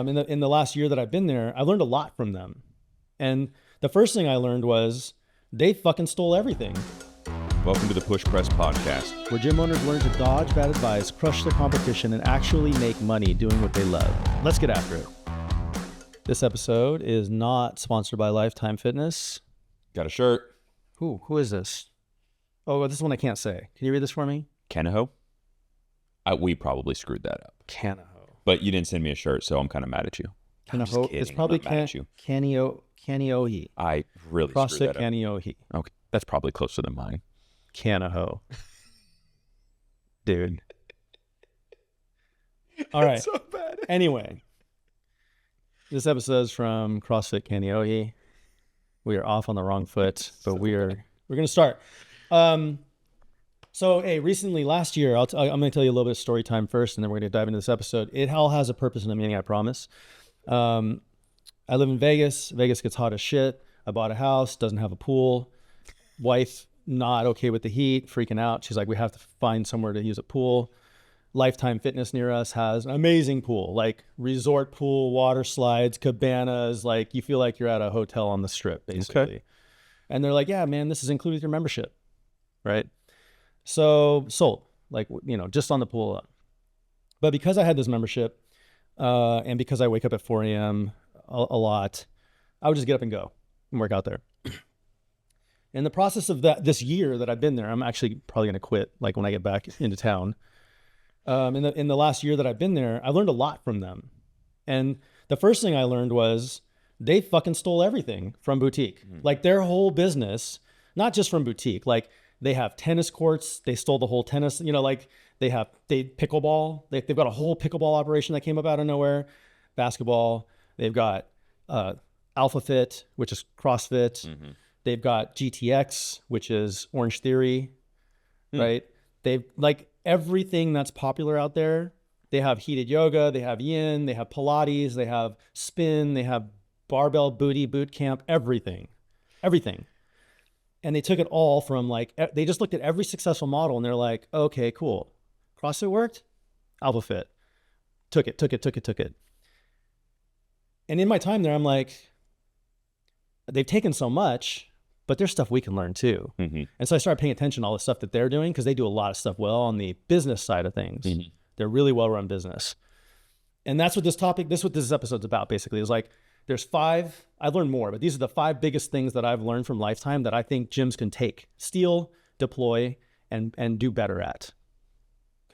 In the last year that I've been there, I learned a lot from them. And the first thing I learned was they fucking stole everything. Welcome to the Push Press Podcast, where gym owners learn to dodge bad advice, crush their competition, and actually make money doing what they love. Let's get after it. This episode is not sponsored by Lifetime Fitness. Got a shirt. Who is this? Oh, this is one I can't say. Can you read this for me? Canaho? We probably screwed that up. Canaho. But you didn't send me a shirt, so I'm kind of mad at you. Canaho. It's probably Caniohi. I really CrossFit screwed that up. Caniohi. Okay, that's probably closer than mine. Canaho. Dude. All right. So bad. Anyway, this episode is from CrossFit Caniohi. We are off on the wrong foot, but we're going to start. So, hey, recently last year, I'm going to tell you a little bit of story time first, and then we're going to dive into this episode. It all has a purpose and a meaning, I promise. I live in Vegas. Vegas gets hot as shit. I bought a house, doesn't have a pool. Wife not okay with the heat, freaking out. She's like, we have to find somewhere to use a pool. Lifetime Fitness near us has an amazing pool, like resort pool, water slides, cabanas. Like you feel like you're at a hotel on the strip, basically. Okay. And they're like, yeah, man, this is included with your membership, right? So sold, like, just on the pool up. But because I had this membership, and because I wake up at 4 a.m. a lot, I would just get up and go and work out there. In the process of this year that I've been there, I'm actually probably going to quit, like when I get back into town. In the last year that I've been there, I learned a lot from them. And the first thing I learned was they fucking stole everything from boutique. Like their whole business, not just from boutique, like they have tennis courts. They stole the whole tennis, like they pickleball. They've got a whole pickleball operation that came up out of nowhere. Basketball. They've got Alpha Fit, which is CrossFit. Mm-hmm. They've got GTX, which is Orange Theory, right? They've like everything that's popular out there. They have heated yoga, they have yin, they have Pilates, they have spin, they have barbell booty boot camp, everything. And they took it all from they just looked at every successful model and they're like, okay, cool. CrossFit worked, Alpha Fit. Took it. And in my time there, I'm like, they've taken so much, but there's stuff we can learn too. Mm-hmm. And so I started paying attention to all the stuff that they're doing because they do a lot of stuff well on the business side of things. Mm-hmm. They're really well-run business. And that's what this episode's about basically. Is like, there's 5, I've learned more, but these are the 5 biggest things that I've learned from Lifetime that I think gyms can steal, deploy, and do better at.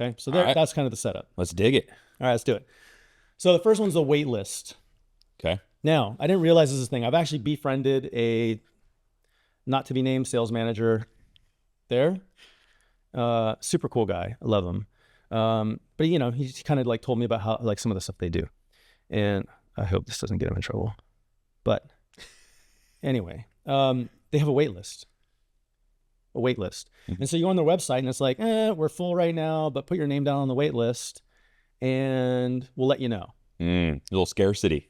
Okay, so that's kind of the setup. Let's dig it. All right, let's do it. So the first one's the Waitlist. Okay. Now, I didn't realize this is a thing. I've actually befriended a not to be named sales manager there. Super cool guy. I love him. But he kind of told me about how some of the stuff they do. And I hope this doesn't get him in trouble. But anyway, they have a wait list. Mm-hmm. And so you go on their website and it's like, we're full right now, but put your name down on the wait list and we'll let you know. A little scarcity.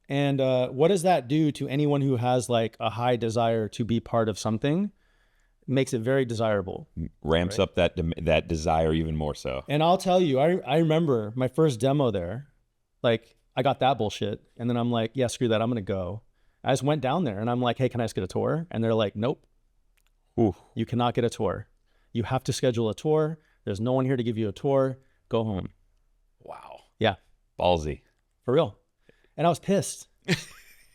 And what does that do to anyone who has a high desire to be part of something? Makes it very desirable. Ramps up that desire even more so. And I'll tell you, I remember my first demo there, I got that bullshit. And then I'm like, yeah, screw that. I'm going to go. I just went down there and I'm like, hey, can I just get a tour? And they're like, nope. Ooh. You cannot get a tour. You have to schedule a tour. There's no one here to give you a tour. Go home. Wow. Yeah. Ballsy. For real. And I was pissed.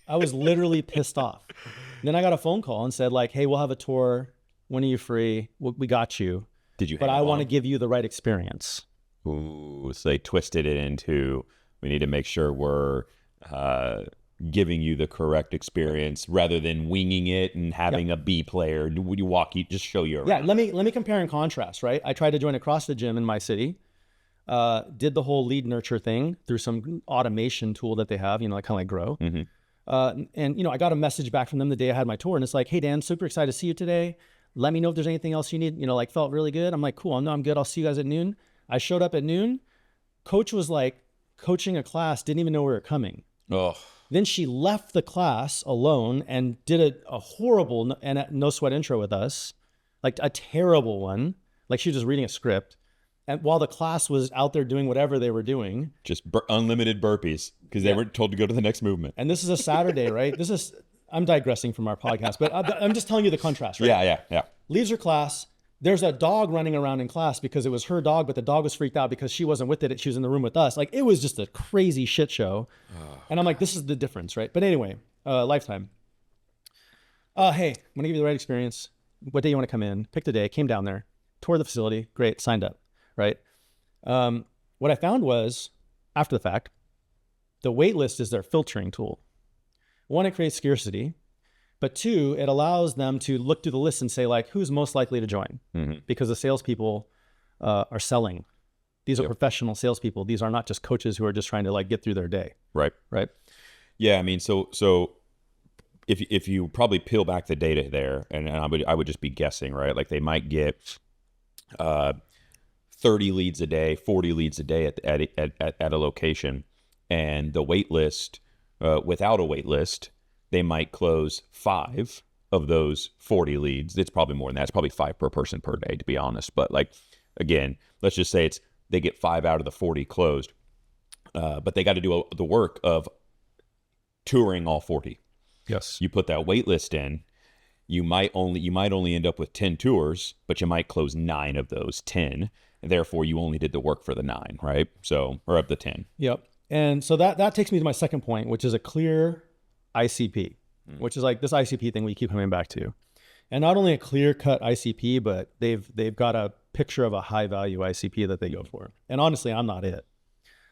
I was literally pissed off. And then I got a phone call and said hey, we'll have a tour. When are you free? We got you. Did you? But I want to give you the right experience. Ooh, so they twisted it into, we need to make sure we're giving you the correct experience rather than winging it and having a B player. You just show you around. Yeah, let me compare and contrast, right? I tried to join a CrossFit gym in my city. Did the whole lead nurture thing through some automation tool that they have, kind of like Grow. Mm-hmm. And I got a message back from them the day I had my tour and it's like, hey Dan, super excited to see you today. Let me know if there's anything else you need, felt really good. I'm like, cool, I'm good. I'll see you guys at noon. I showed up at noon. Coach was coaching a class, didn't even know we were coming. Oh. Then she left the class alone and did a horrible and no sweat intro with us, a terrible one. She was just reading a script. And while the class was out there doing whatever they were doing, Just unlimited burpees because they were told to go to the next movement. and this is a Saturday, right? I'm digressing from our podcast, but I'm just telling you the contrast, right? Yeah. Leaves her class. There's a dog running around in class because it was her dog, but the dog was freaked out because she wasn't with it. She was in the room with us. Like, it was just a crazy shit show. And I'm like, this is the difference, right? But anyway, Lifetime. Hey, I'm going to give you the right experience. What day you want to come in? Picked a day, came down there, toured the facility. Great, signed up, right? What I found was, after the fact, the waitlist is their filtering tool. One, it creates scarcity. But two, it allows them to look through the list and say, like, who's most likely to join? Because the salespeople are selling. These are professional salespeople. These are not just coaches who are just trying to like get through their day. Right. Yeah. I mean, so if you probably peel back the data there, and I would just be guessing, right? Like they might get 30 leads a day, 40 leads a day at a location, and the wait list, without a wait list, they might close 5 of those 40 leads. It's probably more than that. It's probably 5 per person per day, to be honest. But like, again, let's just say they get 5 out of the 40 closed, but they got to do the work of touring all 40. Yes. You put that wait list in, you might only end up with 10 tours, but you might close 9 of those 10. And therefore, you only did the work for the 9, right? So, or of the 10. Yep. And so that takes me to my second point, which is a clear ICP, which is like this ICP thing we keep coming back to. And not only a clear-cut ICP, but they've got a picture of a high-value ICP that they go for. And honestly, I'm not it.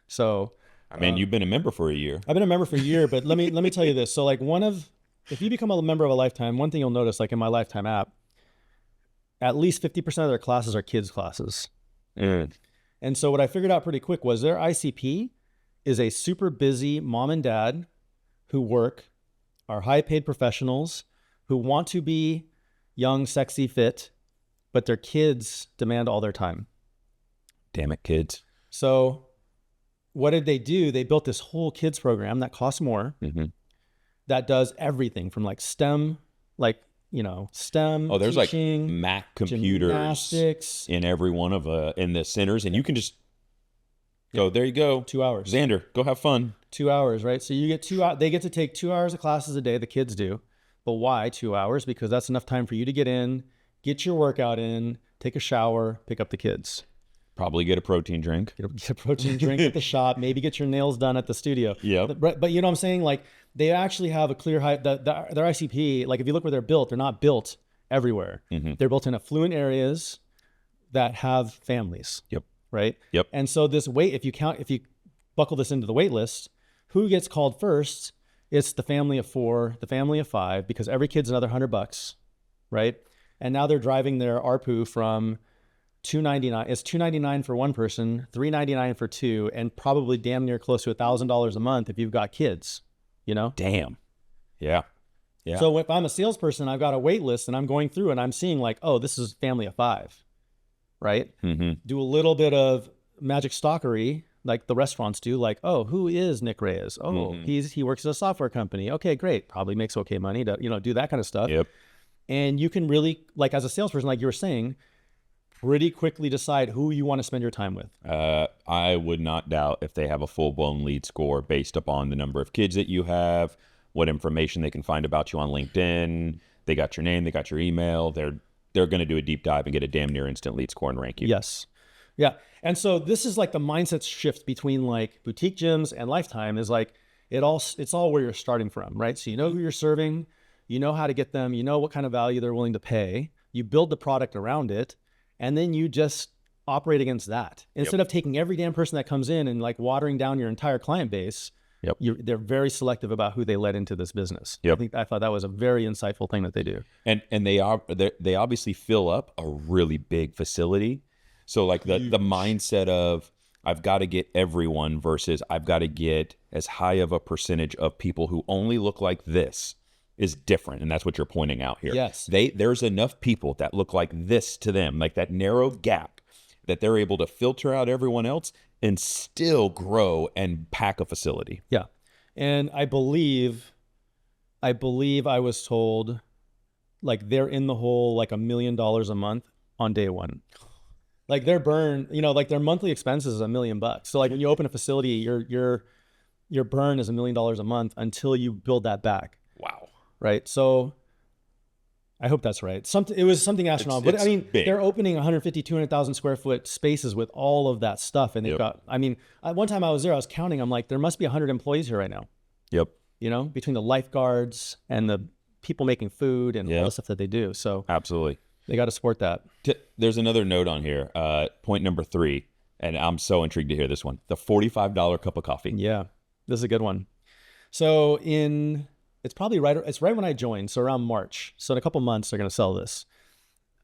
So, I mean, you've been a member for a year. I've been a member for a year, but let me tell you this. So like if you become a member of a Lifetime, one thing you'll notice, like in my Lifetime app, at least 50% of their classes are kids classes. And so what I figured out pretty quick was their ICP is a super busy mom and dad who are high paid professionals who want to be young, sexy, fit, but their kids demand all their time. Damn it, kids. So what did they do? They built this whole kids program that costs more, that does everything from like STEM, STEM. Oh, there's teaching, like Mac computers gymnastics in every one of in the centers, and you can just go, there you go. 2 hours. Xander, go have fun. 2 hours, right? So you get they get to take 2 hours of classes a day, the kids do. But why 2 hours? Because that's enough time for you to get in, get your workout in, take a shower, pick up the kids. Probably get a protein drink. Get a protein drink at the shop, maybe get your nails done at the studio. Yeah. But you know what I'm saying? Like they actually have a clear their ICP, like if you look where they're built, they're not built everywhere. They're built in affluent areas that have families. Yep. Right? Yep. And so this if you buckle this into the wait list, who gets called first? It's the family of 4, the family of 5, because every kid's another $100, right? And now they're driving their ARPU from $299. It's $299 for one person, $399 for 2, and probably damn near close to $1,000 a month if you've got kids. You know? Damn. Yeah. So if I'm a salesperson, I've got a wait list and I'm going through and I'm seeing like, oh, this is family of 5, right? Do a little bit of magic stalkery like the restaurants do, like, oh, who is Nick Reyes? Oh, he works at a software company. Okay, great. Probably makes okay money to, do that kind of stuff. Yep. And you can really, like as a salesperson, like you were saying, pretty quickly decide who you want to spend your time with. I would not doubt if they have a full-blown lead score based upon the number of kids that you have, what information they can find about you on LinkedIn. They got your name, they got your email. They're going to do a deep dive and get a damn near instant lead score and rank you. Yes. Yeah. And so this is like the mindset shift between like boutique gyms and Lifetime is like, it's all where you're starting from, right? So you know who you're serving, you know how to get them, you know what kind of value they're willing to pay. You build the product around it, and then you just operate against that. Instead of taking every damn person that comes in and like watering down your entire client base, they're very selective about who they let into this business. I thought that was a very insightful thing that they do. And they obviously fill up a really big facility. So like the mindset of I've got to get everyone versus I've got to get as high of a percentage of people who only look like this is different. And that's what you're pointing out here. Yes. There's enough people that look like this to them, like that narrow gap, that they're able to filter out everyone else and still grow and pack a facility. Yeah. And I believe I was told like they're in the hole like $1 million a month on day one. Like their burn, like their monthly expenses is $1 million. So like when you open a facility, your burn is $1 million a month until you build that back. Wow. Right. So I hope that's right. It was something astronomical. But I mean, big. they're opening 150, 200,000 square foot spaces with all of that stuff. And they've got, one time I was there, I was counting, I'm like, there must be 100 employees here right now. Yep. Between the lifeguards and the people making food and all the stuff that they do. So absolutely. They got to support that. There's another note on here. Point number 3. And I'm so intrigued to hear this one. The $45 cup of coffee. Yeah. This is a good one. So it's probably it's right when I joined. So around March. So in a couple months, they're going to sell this.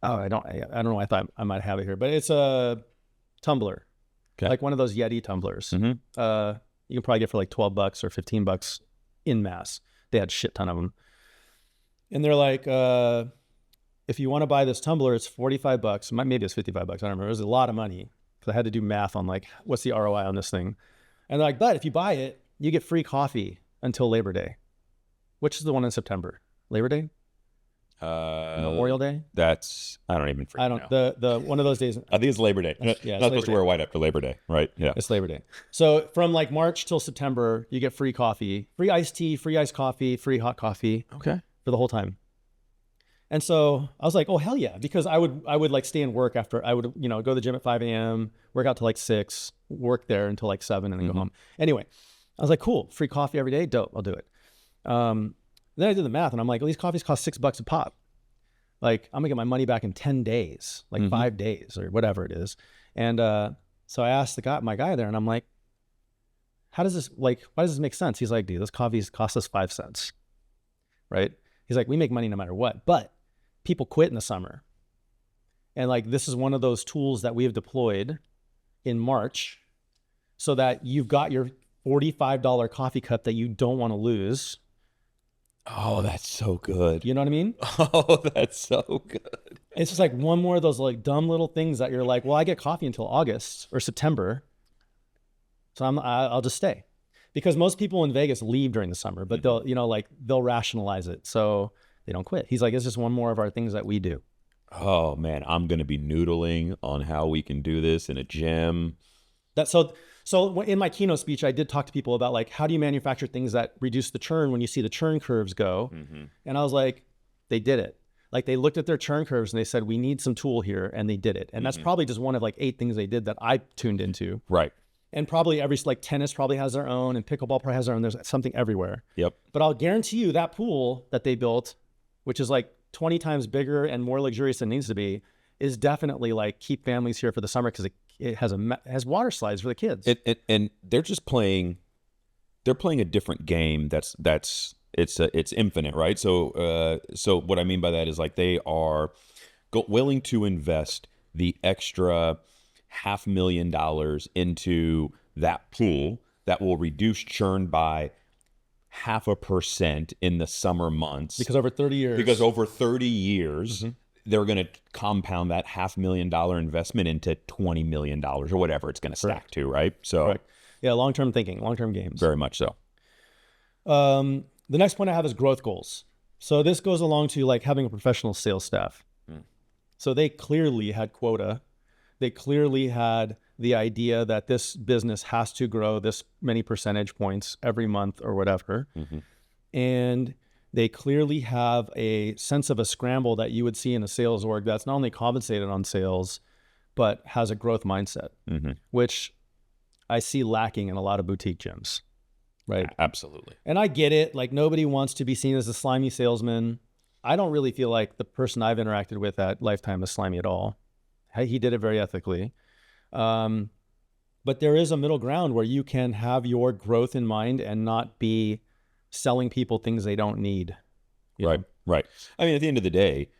Oh, I don't know. I thought I might have it here, but it's a tumbler, like one of those Yeti tumblers. You can probably get for like $12 or $15 in mass. They had a shit ton of them. And they're like, if you want to buy this tumbler, it's $45. Maybe it's $55. I don't remember. It was a lot of money because I had to do math on like, what's the ROI on this thing? And they're like, but if you buy it, you get free coffee until Labor Day. Which is the one in September? Labor Day? Memorial Day? I don't even freaking know. The one of those days. I think it's Labor Day. Yeah, not supposed to wear white after Labor Day, right? Yeah. It's Labor Day. So from like March till September, you get free coffee, free iced tea, free iced coffee, free hot coffee. Okay. For the whole time. And so I was like, oh, hell yeah. Because I would like stay and work after. I would, go to the gym at 5 a.m., work out till like 6, work there until like 7 and then go home. Anyway, I was like, cool. Free coffee every day. Dope. I'll do it. Then I did the math and I'm like, well, these coffees cost $6 a pop. Like I'm gonna get my money back in 10 days, like 5 days or whatever it is. And so I asked my guy there and I'm like, why does this make sense? He's like, dude, those coffees cost us 5 cents. Right? He's like, we make money no matter what, but people quit in the summer. And like, this is one of those tools that we have deployed in March so that you've got your $45 coffee cup that you don't want to lose. Oh, that's so good. You know what I mean? Oh, that's so good. It's just like one more of those like dumb little things that you're like, well, I get coffee until August or September. So I'll just stay. Because most people in Vegas leave during the summer, but they'll rationalize it. So they don't quit. He's like, it's just one more of our things that we do. Oh man, I'm going to be noodling on how we can do this in a gym. So in my keynote speech, I did talk to people about like, how do you manufacture things that reduce the churn when you see the churn curves go? And I was like, they did it. Like they looked at their churn curves and they said, we need some tool here. And they did it. And that's probably just one of like 8 things they did that I tuned into. Right. And probably tennis probably has their own and pickleball probably has their own. There's something everywhere. Yep. But I'll guarantee you that pool that they built, which is like 20 times bigger and more luxurious than it needs to be, is definitely like keep families here for the summer because it has water slides for the kids. And they're just playing. They're playing a different game. It's infinite, right? So what I mean by that is like they are willing to invest the extra $500,000 into that pool that will reduce churn by 0.5% in the summer months. Because over 30 years. They're going to compound that $500,000 investment into $20 million or whatever it's going to stack to, right? So, correct. Yeah, long-term thinking, long-term games. Very much so. The next point I have is growth goals. So this goes along to like having a professional sales staff. So they clearly had quota. They clearly had the idea that this business has to grow this many percentage points every month or whatever. And they clearly have a sense of a scramble that you would see in a sales org that's not only compensated on sales, but has a growth mindset, which I see lacking in a lot of boutique gyms, right? Absolutely. And I get it. Like nobody wants to be seen as a slimy salesman. I don't really feel like the person I've interacted with at Lifetime is slimy at all. He did it very ethically. But there is a middle ground where you can have your growth in mind and not be selling people things they don't need. Right. I mean, at the end of the day,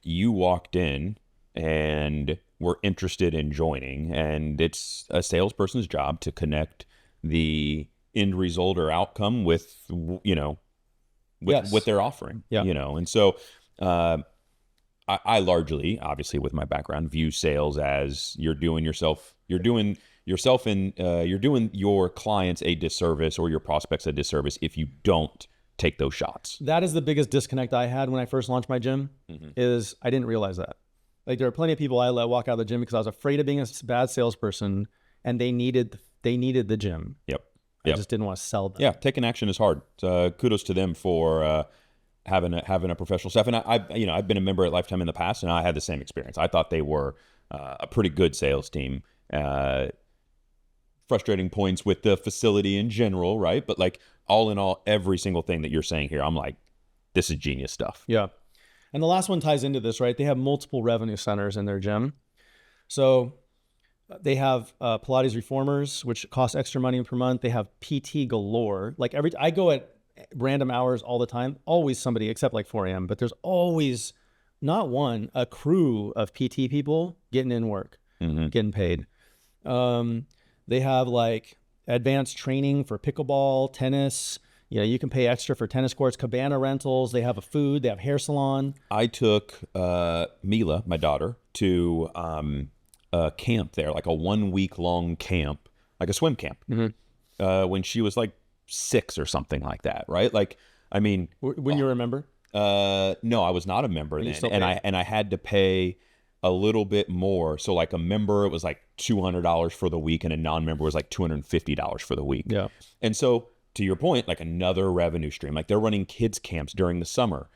you walked in and were interested in joining, and it's a salesperson's job to connect the end result or outcome with what they're offering. And so I largely, obviously with my background, view sales as you're doing your clients a disservice or your prospects a disservice if you don't take those shots. That is the biggest disconnect I had when I first launched my gym is I didn't realize that. Like there are plenty of people I let walk out of the gym because I was afraid of being a bad salesperson, and they needed the gym. Yep. I just didn't want to sell them. Yeah, taking action is hard. Kudos to them for having a professional staff. And I've been a member at Lifetime in the past, and I had the same experience. I thought they were a pretty good sales team. Frustrating points with the facility in general, right? But like all in all, every single thing that you're saying here, I'm like, this is genius stuff. Yeah. And the last one ties into this, right? They have multiple revenue centers in their gym. So they have Pilates reformers, which cost extra money per month. They have PT galore. Like I go at random hours all the time, always somebody, except like 4 a.m., but there's always not one, a crew of PT people getting in work, getting paid. They have like advanced training for pickleball, tennis. You can pay extra for tennis courts, cabana rentals. They have a food, they have hair salon. I took Mila, my daughter, to a camp there, like a 1 week long camp, like a swim camp, when she was like 6 or something like that, right? Like, I mean, when you were a member? No, I was not a member then, and I had to pay a little bit more. So like a member, it was like $200 for the week, and a non-member was like $250 for the week. Yeah. And so to your point, like another revenue stream, like they're running kids camps during the summer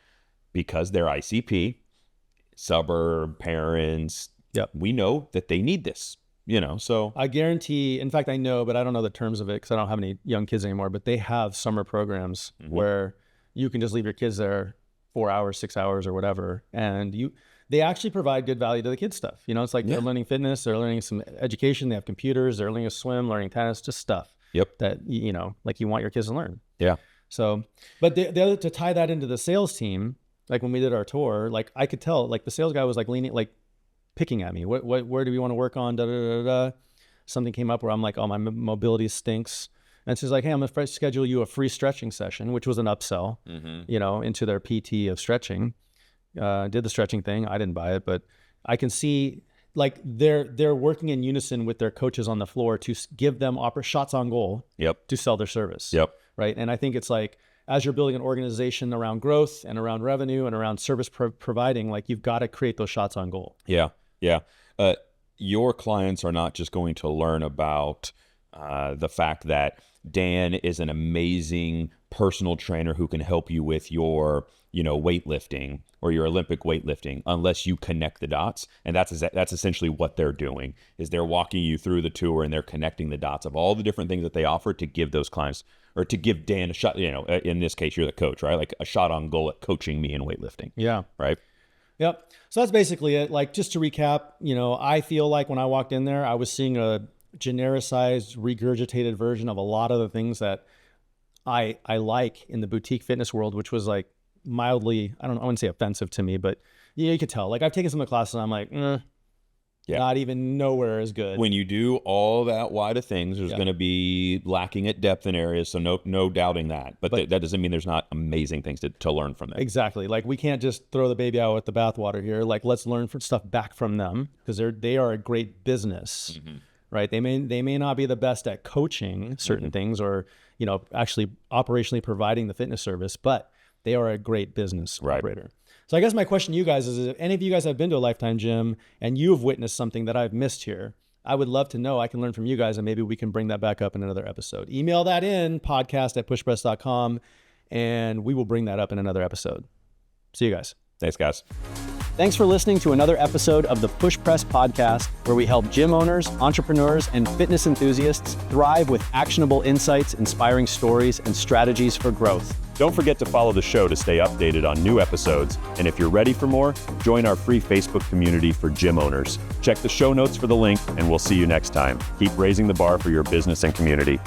because they're ICP, suburb parents. Yep. We know that they need this, so. I guarantee, in fact, I know, but I don't know the terms of it because I don't have any young kids anymore, but they have summer programs where you can just leave your kids there 4 hours, 6 hours or whatever. And they actually provide good value to the kids stuff. It's like they're learning fitness, they're learning some education, they have computers, they're learning to swim, learning tennis, just stuff. Yep. That, like you want your kids to learn. Yeah. So, but the other, to tie that into the sales team, like when we did our tour, like I could tell, like the sales guy was like leaning, like picking at me. Where do we want to work on? Da, da, da, da. Something came up where I'm like, oh, my mobility stinks. And she's like, hey, I'm going to schedule you a free stretching session, which was an upsell, into their PT of stretching. Did the stretching thing. I didn't buy it, but I can see like they're working in unison with their coaches on the floor to give them shots on goal. Yep. To sell their service. Yep. Right. And I think it's like, as you're building an organization around growth and around revenue and around service providing, like you've got to create those shots on goal. Yeah. Yeah. Your clients are not just going to learn about the fact that Dan is an amazing personal trainer who can help you with your, weightlifting or your Olympic weightlifting, unless you connect the dots. And that's essentially what they're doing, is they're walking you through the tour and they're connecting the dots of all the different things that they offer to give those clients, or to give Dan a shot. In this case, you're the coach, right? Like a shot on goal at coaching me in weightlifting. Yeah. Right. Yep. So that's basically it. Like, just to recap, I feel like when I walked in there, I was seeing a genericized, regurgitated version of a lot of the things that I like in the boutique fitness world, which was like mildly, I wouldn't say offensive to me, but you could tell. Like I've taken some of the classes and I'm like, not even nowhere as good. When you do all that wide of things, there's going to be lacking at depth in areas. So no doubting that. But that doesn't mean there's not amazing things to learn from them. Exactly. Like we can't just throw the baby out with the bathwater here. Like let's learn stuff back from them, because they are a great business. Right. They may not be the best at coaching certain things or, actually operationally providing the fitness service, but they are a great business operator. So I guess my question to you guys is, if any of you guys have been to a Lifetime gym and you've witnessed something that I've missed here, I would love to know. I can learn from you guys, and maybe we can bring that back up in another episode. Email that in, podcast@pushpress.com, and we will bring that up in another episode. See you guys. Thanks, guys. Thanks for listening to another episode of the Push Press Podcast, where we help gym owners, entrepreneurs, and fitness enthusiasts thrive with actionable insights, inspiring stories, and strategies for growth. Don't forget to follow the show to stay updated on new episodes. And if you're ready for more, join our free Facebook community for gym owners. Check the show notes for the link, and we'll see you next time. Keep raising the bar for your business and community.